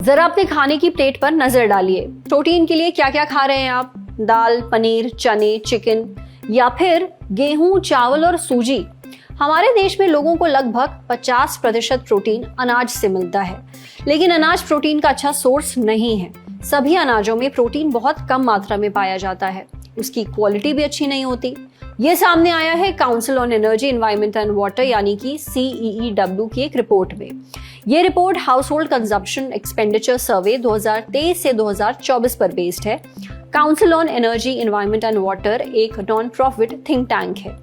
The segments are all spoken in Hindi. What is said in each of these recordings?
जरा अपने खाने की प्लेट पर नजर डालिए। प्रोटीन के लिए क्या क्या खा रहे हैं आप? दाल, पनीर, चने, चिकन या फिर गेहूं, चावल और सूजी। हमारे देश में लोगों को लगभग 50% प्रोटीन अनाज से मिलता है, लेकिन अनाज प्रोटीन का अच्छा सोर्स नहीं है। सभी अनाजों में प्रोटीन बहुत कम मात्रा में पाया जाता है, उसकी क्वालिटी भी अच्छी नहीं होती। ये सामने आया है council on energy, environment and water यानी कि CEEW की एक रिपोर्ट में। ये report house hold consumption expenditure सर्वे 2023 से 2024 पर बेस्ड है। Council on energy, environment and water एक नॉन प्रॉफिट थिंक टैंक है।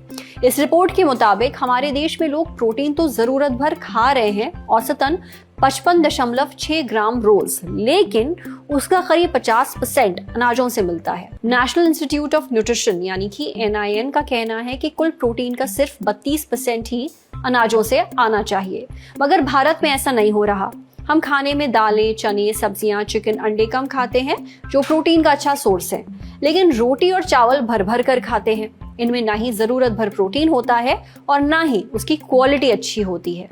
इस रिपोर्ट के मुताबिक हमारे देश में लोग प्रोटीन तो जरूरत भर खा रहे हैं, औसतन 55.6 ग्राम रोज, लेकिन उसका करीब 50% अनाजों से मिलता है। नेशनल इंस्टीट्यूट ऑफ न्यूट्रिशन यानी कि NIN का कहना है कि कुल प्रोटीन का सिर्फ 32% ही अनाजों से आना चाहिए, मगर भारत में ऐसा नहीं हो रहा। हम खाने में दालें, चने, सब्जियां, चिकन, अंडे कम खाते हैं, जो प्रोटीन का अच्छा सोर्स है, लेकिन रोटी और चावल भर भर कर खाते हैं। इनमें ना ही जरूरत भर प्रोटीन होता है और ना ही उसकी क्वालिटी अच्छी होती है।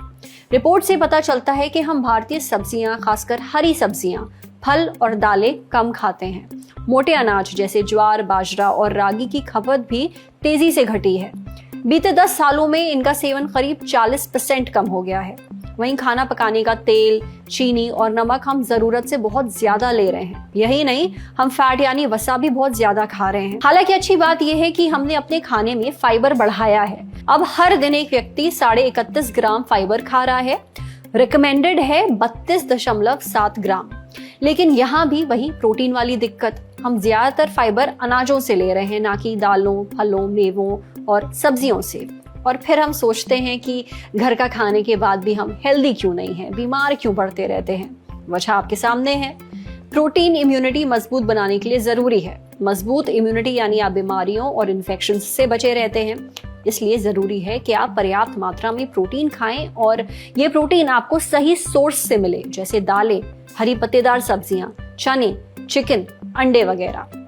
रिपोर्ट से पता चलता है कि हम भारतीय सब्जियां, खासकर हरी सब्जियां, फल और दालें कम खाते हैं। मोटे अनाज जैसे ज्वार, बाजरा और रागी की खपत भी तेजी से घटी है। बीते 10 सालों में इनका सेवन करीब 40% कम हो गया है। वहीं खाना पकाने का तेल, चीनी और नमक हम जरूरत से बहुत ज्यादा ले रहे हैं। यही नहीं, हम फैट यानी वसा भी बहुत ज्यादा खा रहे हैं। हालांकि अच्छी बात यह है कि हमने अपने खाने में फाइबर बढ़ाया है। अब हर दिन एक व्यक्ति 31.5 ग्राम फाइबर खा रहा है। रिकमेंडेड है 32.7 ग्राम। लेकिन यहाँ भी वही प्रोटीन वाली दिक्कत, हम ज्यादातर फाइबर अनाजों से ले रहे हैं, ना कि दालों, फलों, मेवों और सब्जियों से। और फिर हम सोचते हैं कि घर का खाने के बाद भी हम हेल्दी क्यों नहीं हैं, बीमार क्यों पड़ते रहते हैं। वजह आपके सामने है। प्रोटीन इम्यूनिटी मजबूत बनाने के लिए जरूरी है। मजबूत इम्यूनिटी यानी आप बीमारियों और इन्फेक्शन से बचे रहते हैं। इसलिए जरूरी है कि आप पर्याप्त मात्रा में प्रोटीन खाएं और ये प्रोटीन आपको सही सोर्स से मिले, जैसे दालें, हरी पत्तेदार सब्जियां, चने, चिकन, अंडे वगैरह।